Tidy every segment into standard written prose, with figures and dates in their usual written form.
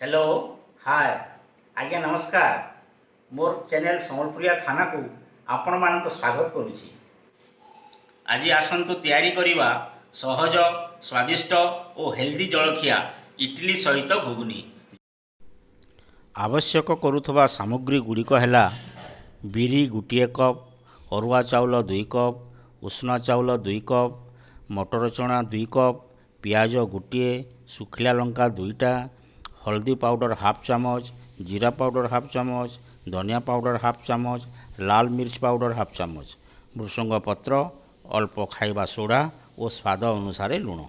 Hello hi आज्ञा नमस्कार। मोर channel संबलपुरिया खाना को आपण मानक स्वागत करुछि। आज आसंतु तैयारी करिबा सहज स्वादिष्ट और हेल्दी जलखिया इडली सहित घुगुनी। आवश्यक करुथबा सामग्री गुड़िक है बिरी गोटे कप, अरुआ चाउल 2 कप, उष्णा चाउल 2 कप, मटर चना 2 कप, पियाज गोटे, सुखिला लंका 2टा, हल्दी पाउडर हाफ चामच, जीरा पाउडर हाफ चामच, धनिया पाउडर हाफ चामच, लाल मिर्च पाउडर हाफ चामच, भृषंग पत्र, अल्प खाइबा सोडा और स्वाद अनुसार लुण।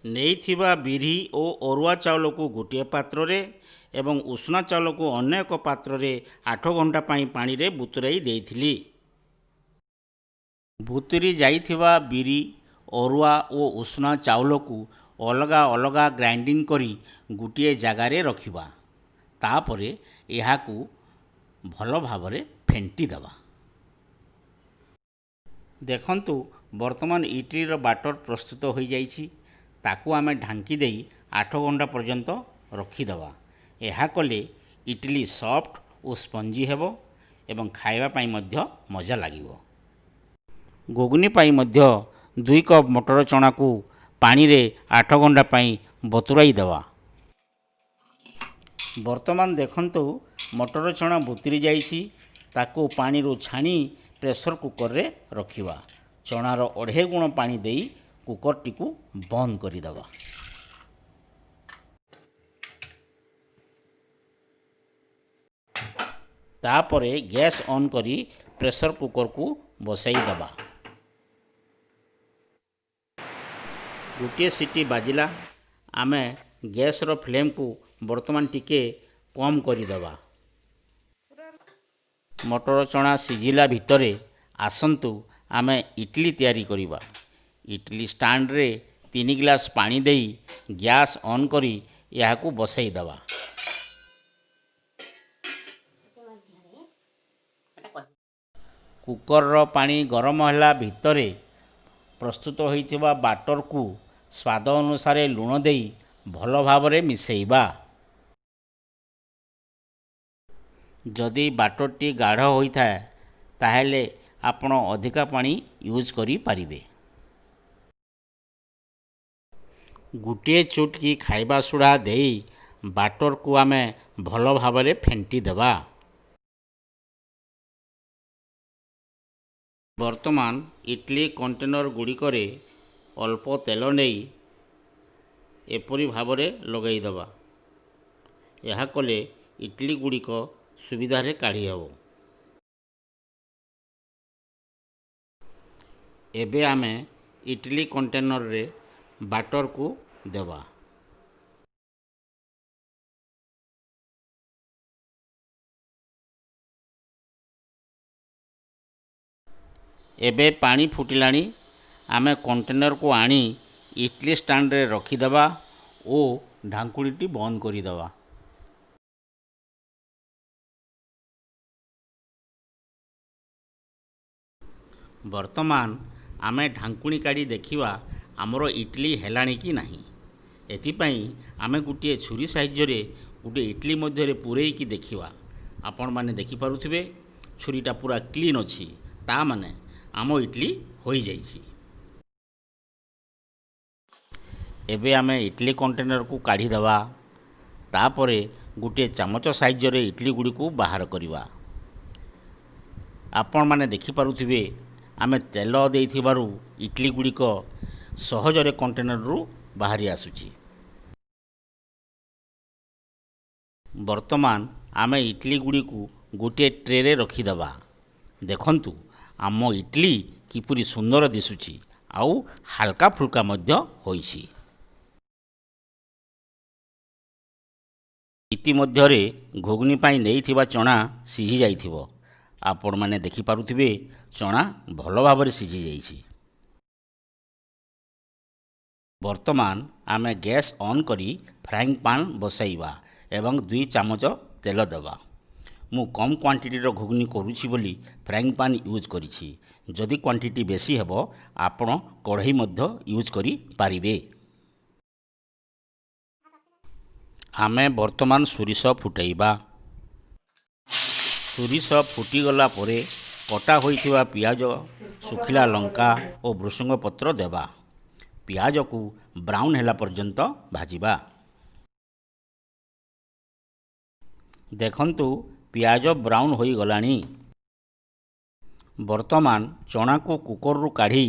नेइथिबा बिरी और अरुआ चाउल को गोटे पात्र रे एवं उष्णा चाउल को अन्य एक पात्र रे 8 घंटा पानी रे बुतुराई देइथिली। बुतुरी जाइथिबा बिरी, अरुआ और उष्णा चाउल को अलगा अलगा ग्राइंडिंग करी गोटे जगार रखिबा। तापरे एहाकू भल भावरे फेंटी दबा। देखंतु वर्तमान इडलीर बाटर प्रस्तुत हो जाइछि। ताकू आमे ढांकी देई 8 घंटा पर्यंत रखिदबा। एहा कले इडली सॉफ्ट और स्पंजी हेबो एवं खाइबा पाई मध्य मजा लागिबो। घुगनी पाई मध्य 2 कप मटर चना को पानी रे 8 घंटा पाई बतुराई दवा। वर्तमान देखंतु मटर चना बुतरी जाइछि। ताकू पानी रो छानी प्रेशर कुकर रे रखिबा। चनार 2.5 गुण पानी देई कुकर टिकू बंद करि दवा। तापरे गैस ऑन करी प्रेशर कुकर को बसाई दबा। गोटे सीटी बाजिला आमे गैस रो फ्लेम को वर्तमान टिके कम करि दबा। मटर चना सिझिला भितरे आसंतु आमे इडली तैयारी करिबा। इडली स्टैंड रे 3 गिलास पानी देई गैस ऑन करी याकू बसाई दबा। कुकर रो पानी गरम होला भितरे प्रस्तुत होइथिबा बाटर को स्वाद अनुसार लुण देई भल भावरे मिसेइबा। जदि बाटरटी गाढ़ होइथाए ताहेले आपण अधिका पानी यूज करि पारिबे। गोटे चुटकी खाइबा सोडा देई बाटर को आमे भल भावरे फेंटी देबा। वर्तमान इडली कंटेनर गुड़िकरे अल्प तेल नहीं एपरी भावरे लगई दबा। यह कले इडली गुड़िक सुविधा रे काढ़ी हबो। एबे आमे इडली कंटेनर रे बाटर को देबा। एबे पानी फुटिलाणी आमे कंटेनर को आनी इडली स्टैंड रे रखिदबा और ढांकुड़ीटी बंद करिदबा। वर्तमान आमे ढांकुणी काढ़ी देखिबा हमरो इडली हेलाणी कि नाही। एथिपाई आमे गुटिए छुरी साइज रे गुटे इडली मध्य रे पुरई कि देखिबा। आपण माने देखि पारुथिबे छुरीटा पूरा क्लीन अछि। ता माने आमो इडली होई जाइछि। एबे आमे इडली कंटेनर को काढ़ी दबा। तापरे गुटे चामच साइज रे इडली गुडी को बाहर करिबा। आपण माने देखि पारुथिबे आमे तेल देइथिबारु इडली गुडीक सहजरे कंटेनर रु बाहरी आसुची। वर्तमान आमे इडली गुडी को गोटे ट्रे रे रखिदबा। देखंतु आम इडली किपुरी सुंदर दिसुची आउ हल्का फुल्का मध्य होइछि। इति मध्यरे घुगनी पाई नेइथिबा चना सिझी जाइथिबो। आपण माने देखि पारुथिबे चना भल भावरे सिझी जाइछि। वर्तमान आमे गैस ऑन करी फ्राइंग पैन बसाइबा एवं 2 चामच तेल देबा। मु कम क्वांटिटी रो घुगनी करूछि बोली फ्राइंग पैन यूज करिछि। जदि क्वांटिटी बेसी हेबो आपण कढ़ई मध्य यूज करी पारिबे। आमे वर्तमान सोरिष फुटाइबा। सोरिष फुटिगला परे कटा होइथिबा पियाज, सुखिला लंका और भृषंग पत्र देबा। पियाज को ब्राउन होला पर्यंत भाजिबा। देखंतु पियाज ब्राउन होई गलानी। वर्तमान चना को कुकर रु काढ़ी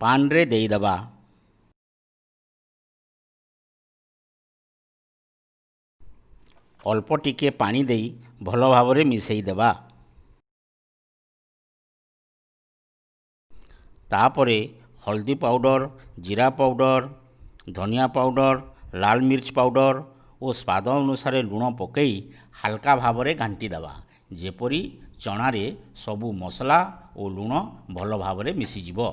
पान रे देई दबा। अल्प टिके पानी देई भल भावरे मिसेई देबा। तापरे हल्दी पाउडर, जीरा पाउडर, धनिया पाउडर, लाल मिर्च पाउडर और स्वाद अनुसार लुण पकई हाल्का भावरे घांटी दबा, जेपरी चणारे सबु मसला और लुण भल भावरे मिसीजिवो।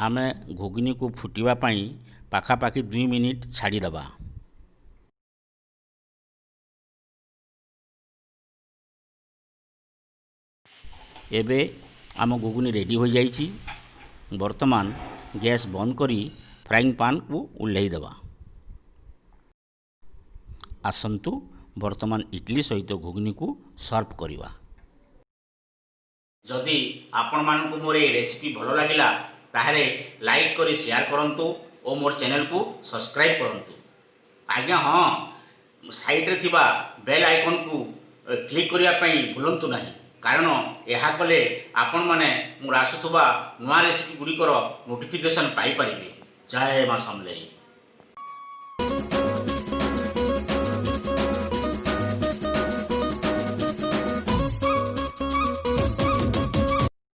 आमे घुगनी को फुटिबा पाई पाखापाखि 2 मिनिट छाड़ी दबा। एबे आम घुगनी रेडी हो जाइछि। वर्तमान गैस बंद करी फ्राइंग पैन को उल्लई दबा। आसंतु वर्तमान इडली सहित घुगनी को सर्व करिवा। जदि आपण मानकु मोर ए रेसिपी भलो लागिला ताहले लाइक करी शेयर करंतु और मोर चैनल को सब्सक्राइब करंतु। आज्ञा हाँ, साइड रे थिबा बेल आइकन को क्लिक करिया पई भूलंतु नाही, कारण यह कले आपण माने मोर आसुथबा नुआ रेसिपी गुड़िकर नोटिफिकेशन पाई परिबे। जय मां समलेई।